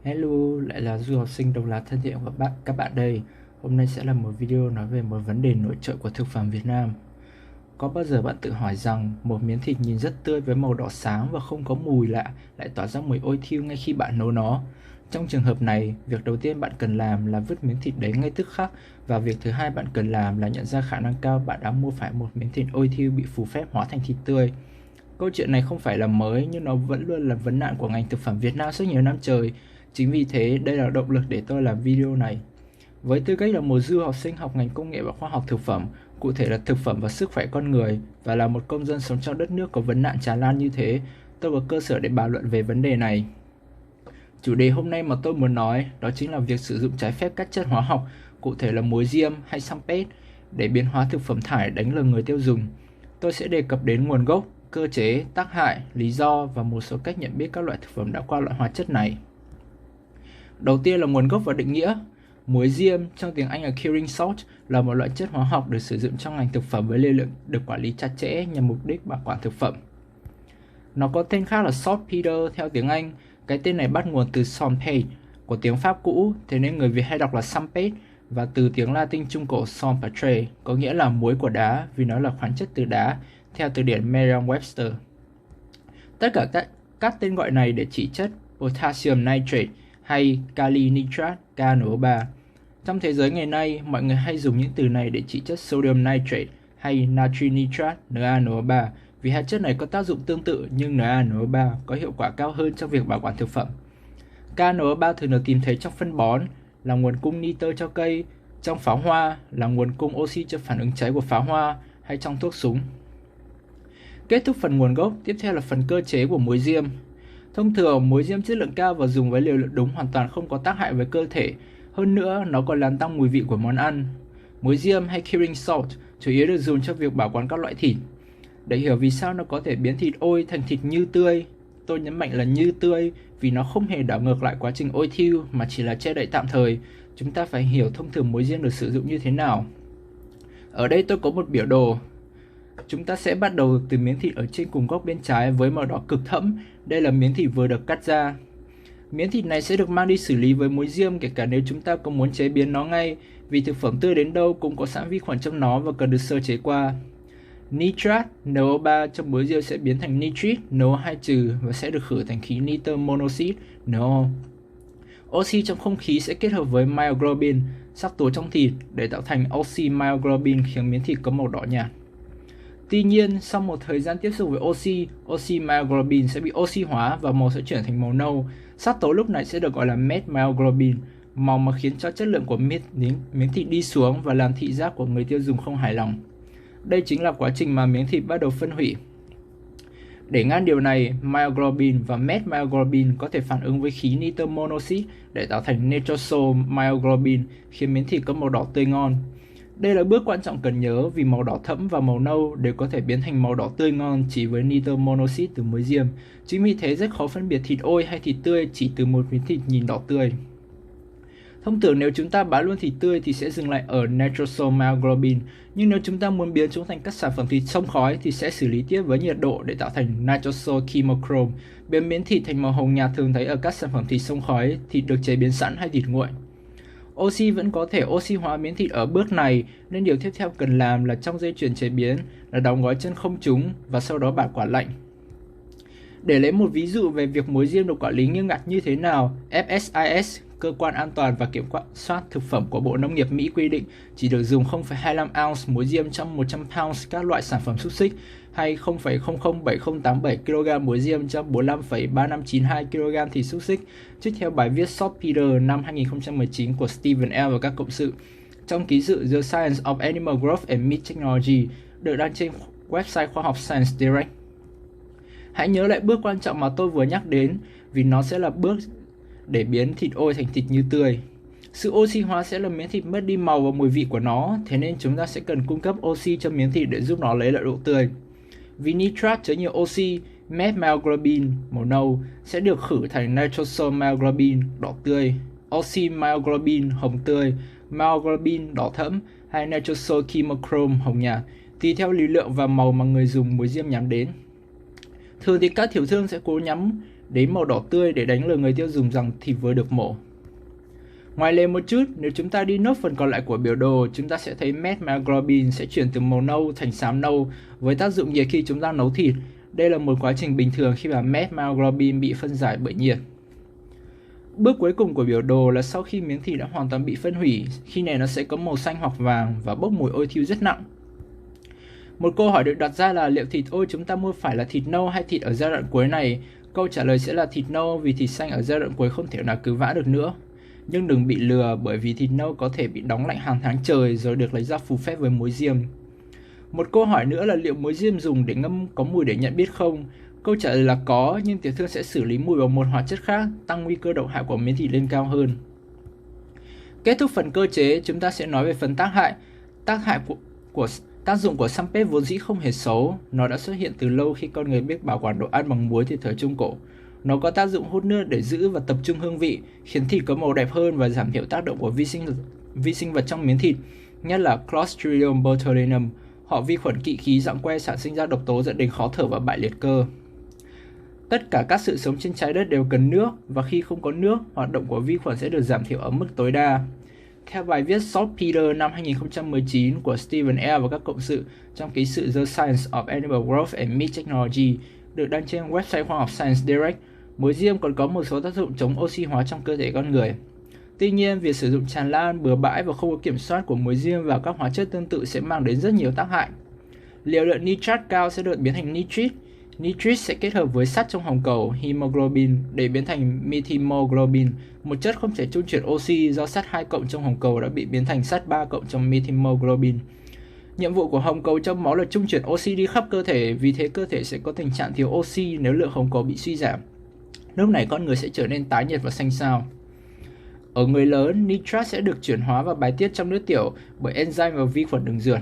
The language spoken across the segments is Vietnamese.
Hello, lại là du học sinh độc lập thân thiện của các bạn đây. Hôm nay sẽ là một video nói về một vấn đề nổi trội của thực phẩm Việt Nam. Có bao giờ bạn tự hỏi rằng một miếng thịt nhìn rất tươi với màu đỏ sáng và không có mùi lạ lại tỏa ra mùi ôi thiêu ngay khi bạn nấu nó? Trong trường hợp này, việc đầu tiên bạn cần làm là vứt miếng thịt đấy ngay tức khắc, và việc thứ hai bạn cần làm là nhận ra khả năng cao bạn đã mua phải một miếng thịt ôi thiêu bị phù phép hóa thành thịt tươi. Câu chuyện này không phải là mới, nhưng nó vẫn luôn là vấn nạn của ngành thực phẩm Việt Nam suốt nhiều năm trời. Chính vì thế, đây là động lực để tôi làm video này. Với tư cách là một du học sinh học ngành công nghệ và khoa học thực phẩm, cụ thể là thực phẩm và sức khỏe con người, và là một công dân sống trong đất nước có vấn nạn tràn lan như thế, tôi có cơ sở để bàn luận về vấn đề này. Chủ đề hôm nay mà tôi muốn nói đó chính là việc sử dụng trái phép các chất hóa học, cụ thể là muối diêm hay xăng pết, để biến hóa thực phẩm thải đánh lừa người tiêu dùng. Tôi sẽ đề cập đến nguồn gốc, cơ chế, tác hại, lý do và một số cách nhận biết các loại thực phẩm đã qua loại hóa chất này. Đầu tiên là nguồn gốc và định nghĩa. Muối diêm, trong tiếng Anh là curing salt, là một loại chất hóa học được sử dụng trong ngành thực phẩm với liều lượng được quản lý chặt chẽ nhằm mục đích bảo quản thực phẩm. Nó có tên khác là saltpeter theo tiếng Anh. Cái tên này bắt nguồn từ saltpeter của tiếng Pháp cũ, thế nên người Việt hay đọc là sampet, và từ tiếng Latin Trung Cổ salpetre, có nghĩa là muối của đá vì nó là khoáng chất từ đá, theo từ điển Merriam-Webster. Tất cả các tên gọi này để chỉ chất potassium nitrate hay kali nitrat KNO3. Trong thế giới ngày nay, mọi người hay dùng những từ này để chỉ chất sodium nitrate hay natri nitrat NaNO3 vì hai chất này có tác dụng tương tự, nhưng NaNO3 có hiệu quả cao hơn trong việc bảo quản thực phẩm. KNO3 thường được tìm thấy trong phân bón, là nguồn cung nitơ cho cây, trong pháo hoa, là nguồn cung oxy cho phản ứng cháy của pháo hoa, hay trong thuốc súng. Kết thúc phần nguồn gốc, tiếp theo là phần cơ chế của muối diêm. Thông thường, muối diêm chất lượng cao và dùng với liều lượng đúng hoàn toàn không có tác hại với cơ thể. Hơn nữa, nó còn làm tăng mùi vị của món ăn. Muối diêm hay curing salt chủ yếu được dùng cho việc bảo quản các loại thịt. Để hiểu vì sao nó có thể biến thịt ôi thành thịt như tươi, tôi nhấn mạnh là như tươi vì nó không hề đảo ngược lại quá trình ôi thiêu mà chỉ là che đậy tạm thời, chúng ta phải hiểu thông thường muối diêm được sử dụng như thế nào. Ở đây tôi có một biểu đồ. Chúng ta sẽ bắt đầu từ miếng thịt ở trên cùng góc bên trái với màu đỏ cực thẫm. Đây là miếng thịt vừa được cắt ra. Miếng thịt này sẽ được mang đi xử lý với muối diêm kể cả nếu chúng ta có muốn chế biến nó ngay, vì thực phẩm tươi đến đâu cũng có sẵn vi khuẩn trong nó và cần được sơ chế qua. Nitrat NO3 trong muối diêm sẽ biến thành nitrit NO2- và sẽ được khử thành khí nitơ monoxide NO. Oxy trong không khí sẽ kết hợp với myoglobin, sắc tố trong thịt, để tạo thành oxy myoglobin khiến miếng thịt có màu đỏ nhạt. Tuy nhiên, sau một thời gian tiếp xúc với oxy myoglobin sẽ bị oxy hóa và màu sẽ chuyển thành màu nâu. Sắc tố lúc này sẽ được gọi là methmyoglobin, màu mà khiến cho chất lượng của miếng thịt đi xuống và làm thị giác của người tiêu dùng không hài lòng. Đây chính là quá trình mà miếng thịt bắt đầu phân hủy. Để ngăn điều này, myoglobin và methmyoglobin có thể phản ứng với khí nitơ monoxide để tạo thành nitroso myoglobin, khiến miếng thịt có màu đỏ tươi ngon. Đây là bước quan trọng cần nhớ vì màu đỏ thẫm và màu nâu đều có thể biến thành màu đỏ tươi ngon chỉ với nitơ monoxide từ muối diêm. Chính vì thế rất khó phân biệt thịt ôi hay thịt tươi chỉ từ một miếng thịt nhìn đỏ tươi. Thông thường nếu chúng ta bán luôn thịt tươi thì sẽ dừng lại ở nitrosomyoglobin, nhưng nếu chúng ta muốn biến chúng thành các sản phẩm thịt xông khói thì sẽ xử lý tiếp với nhiệt độ để tạo thành nitrosochemochrome, biến miếng thịt thành màu hồng nhạt thường thấy ở các sản phẩm thịt xông khói, thịt được chế biến sẵn hay thịt nguội. Oxy vẫn có thể oxy hóa miếng thịt ở bước này, nên điều tiếp theo cần làm là trong dây chuyền chế biến là đóng gói chân không chúng và sau đó bảo quản lạnh. Để lấy một ví dụ về việc muối diêm được quản lý nghiêm ngặt như thế nào, FSIS, Cơ quan An toàn và Kiểm soát Thực phẩm của Bộ Nông nghiệp Mỹ quy định chỉ được dùng 0,25 ounce muối diêm trong 100 pounds các loại sản phẩm xúc xích, hay 0,007087 kg muối diêm trong 45,3592 kg thịt xúc xích, trích theo bài viết Saltpeter năm 2019 của Stephen L. và các cộng sự, trong ký sự The Science of Animal Growth and Meat Technology, được đăng trên website khoa học Science Direct. Hãy nhớ lại bước quan trọng mà tôi vừa nhắc đến, vì nó sẽ là bước để biến thịt ôi thành thịt như tươi. Sự oxy hóa sẽ làm miếng thịt mất đi màu và mùi vị của nó, thế nên chúng ta sẽ cần cung cấp oxy cho miếng thịt để giúp nó lấy lại độ tươi. Vì nitrat chứa nhiều oxy, methmyoglobin màu nâu sẽ được khử thành nitrosomyoglobin đỏ tươi, oxy myoglobin hồng tươi, myoglobin đỏ thẫm hay nitrosochemochrome hồng nhạt, tùy theo lý lượng và màu mà người dùng muối diêm nhắm đến. Thường thì các tiểu thương sẽ cố nhắm đến màu đỏ tươi để đánh lừa người tiêu dùng rằng thịt vừa được mổ. Ngoài lề một chút, nếu chúng ta đi nốt phần còn lại của biểu đồ, chúng ta sẽ thấy methhemoglobin sẽ chuyển từ màu nâu thành xám nâu với tác dụng nhiệt khi chúng ta nấu thịt. Đây là một quá trình bình thường khi mà methhemoglobin bị phân giải bởi nhiệt. Bước cuối cùng của biểu đồ là sau khi miếng thịt đã hoàn toàn bị phân hủy, khi này nó sẽ có màu xanh hoặc vàng và bốc mùi ôi thiêu rất nặng. Một câu hỏi được đặt ra là liệu thịt ôi chúng ta mua phải là thịt nâu hay thịt ở giai đoạn cuối này? Câu trả lời sẽ là thịt nâu vì thịt xanh ở giai đoạn cuối không thể nào cứu vãn được nữa. Nhưng đừng bị lừa bởi vì thịt nâu có thể bị đóng lạnh hàng tháng trời rồi được lấy ra phù phép với muối diêm. Một câu hỏi nữa là liệu muối diêm dùng để ngâm có mùi để nhận biết không? Câu trả lời là có, nhưng tiểu thương sẽ xử lý mùi bằng một hóa chất khác, tăng nguy cơ độc hại của miếng thịt lên cao hơn. Kết thúc phần cơ chế, chúng ta sẽ nói về phần tác hại. Tác dụng của xăm pết vốn dĩ không hề xấu, nó đã xuất hiện từ lâu khi con người biết bảo quản đồ ăn bằng muối từ thời Trung Cổ. Nó có tác dụng hút nước để giữ và tập trung hương vị, khiến thịt có màu đẹp hơn và giảm thiểu tác động của vi sinh vật trong miếng thịt, nhất là Clostridium botulinum. Họ vi khuẩn kỵ khí dạng que sản sinh ra độc tố dẫn đến khó thở và bại liệt cơ. Tất cả các sự sống trên trái đất đều cần nước, và khi không có nước, hoạt động của vi khuẩn sẽ được giảm thiểu ở mức tối đa. Theo bài viết Saltpeter năm 2019 của Stephen L. và các cộng sự trong ký sự The Science of Animal Growth and Meat Technology được đăng trên website khoa học Science Direct, muối diêm còn có một số tác dụng chống oxy hóa trong cơ thể con người. Tuy nhiên, việc sử dụng tràn lan, bừa bãi và không có kiểm soát của muối diêm và các hóa chất tương tự sẽ mang đến rất nhiều tác hại. Liều lượng nitrat cao sẽ được biến thành nitrit. Nitrit sẽ kết hợp với sắt trong hồng cầu, hemoglobin, để biến thành methemoglobin, một chất không thể trung chuyển oxy do sắt 2 cộng trong hồng cầu đã bị biến thành sắt 3 cộng trong methemoglobin. Nhiệm vụ của hồng cầu trong máu là trung chuyển oxy đi khắp cơ thể, vì thế cơ thể sẽ có tình trạng thiếu oxy nếu lượng hồng cầu bị suy giảm. Lúc này con người sẽ trở nên tái nhợt và xanh xao. Ở người lớn, nitrat sẽ được chuyển hóa và bài tiết trong nước tiểu bởi enzyme và vi khuẩn đường ruột.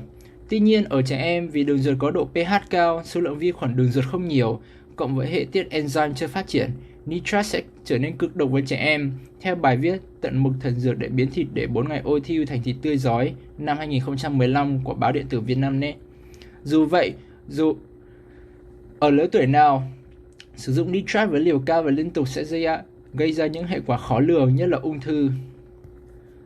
Tuy nhiên, ở trẻ em, vì đường ruột có độ pH cao, số lượng vi khuẩn đường ruột không nhiều, cộng với hệ tiết enzyme chưa phát triển, nitrat sẽ trở nên cực độc với trẻ em. Theo bài viết Tận mực thần dược để biến thịt để 4 ngày ôi thiêu thành thịt tươi rói năm 2015 của báo điện tử Vietnamnet. Dù ở lứa tuổi nào, sử dụng nitrat với liều cao và liên tục sẽ gây ra những hệ quả khó lường, nhất là ung thư.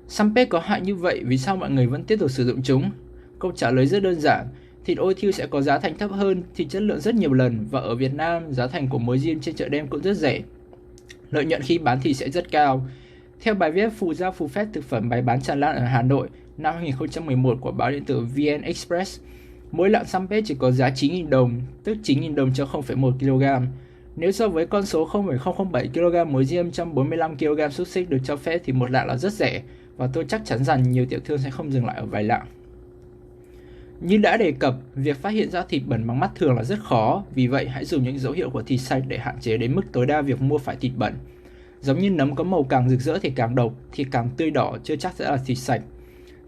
Xăm pết có hại như vậy, vì sao mọi người vẫn tiếp tục sử dụng chúng? Câu trả lời rất đơn giản, thịt ôi thiêu sẽ có giá thành thấp hơn thịt chất lượng rất nhiều lần, và ở Việt Nam, giá thành của muối diêm trên chợ đen cũng rất rẻ. Lợi nhuận khi bán thịt sẽ rất cao. Theo bài viết Phụ gia phù phép thực phẩm bày bán tràn lan ở Hà Nội năm 2011 của báo điện tử VN Express, mỗi lạng xăm pết chỉ có giá 9.000 đồng, tức 9.000 đồng cho 0,1 kg. Nếu so với con số 0,007 kg muối diêm trong 45 kg xúc xích được cho phép thì một lạng là rất rẻ, và tôi chắc chắn rằng nhiều tiểu thương sẽ không dừng lại ở vài lạng. Như đã đề cập, việc phát hiện ra thịt bẩn bằng mắt thường là rất khó, vì vậy hãy dùng những dấu hiệu của thịt sạch để hạn chế đến mức tối đa việc mua phải thịt bẩn. Giống như nấm có màu càng rực rỡ thì càng độc, thịt càng tươi đỏ chưa chắc sẽ là thịt sạch.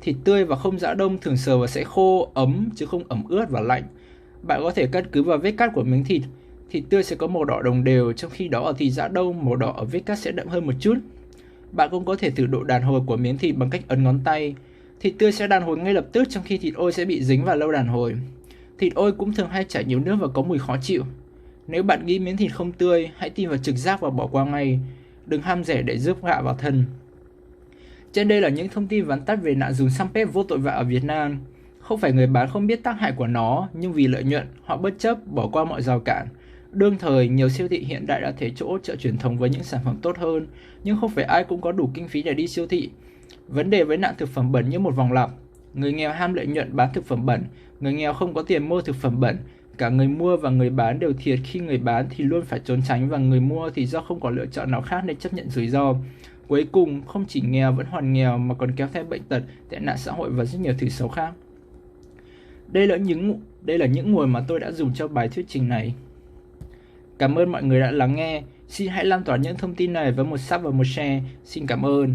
Thịt tươi và không giã đông thường sờ và sẽ khô, ấm chứ không ẩm ướt và lạnh. Bạn có thể căn cứ vào vết cắt của miếng thịt. Thịt tươi sẽ có màu đỏ đồng đều, trong khi đó ở thịt giã đông, màu đỏ ở vết cắt sẽ đậm hơn một chút. Bạn cũng có thể thử độ đàn hồi của miếng thịt bằng cách ấn ngón tay. Thịt tươi sẽ đàn hồi ngay lập tức, trong khi thịt ôi sẽ bị dính vào lâu đàn hồi. Thịt ôi cũng thường hay chảy nhiều nước và có mùi khó chịu. Nếu bạn nghĩ miếng thịt không tươi, hãy tin vào trực giác và bỏ qua ngay. Đừng ham rẻ để giúp gạ vào thân. Trên đây là những thông tin vắn tắt về nạn dùng xăm pết vô tội vạ ở Việt Nam. Không phải người bán không biết tác hại của nó, nhưng vì lợi nhuận, họ bất chấp bỏ qua mọi rào cản. Đương thời, nhiều siêu thị hiện đại đã thế chỗ chợ truyền thống với những sản phẩm tốt hơn, nhưng không phải ai cũng có đủ kinh phí để đi siêu thị. Vấn đề với nạn thực phẩm bẩn như một vòng lặp. Người nghèo ham lợi nhuận bán thực phẩm bẩn, người nghèo không có tiền mua thực phẩm bẩn. Cả người mua và người bán đều thiệt khi người bán thì luôn phải trốn tránh và người mua thì do không có lựa chọn nào khác nên chấp nhận rủi ro. Cuối cùng, không chỉ nghèo vẫn hoàn nghèo mà còn kéo theo bệnh tật, tệ nạn xã hội và rất nhiều thứ xấu khác. Đây là những nguồn mà tôi đã dùng cho bài thuyết trình này. Cảm ơn mọi người đã lắng nghe. Xin hãy lan tỏa những thông tin này với một sub và một share. Xin cảm ơn.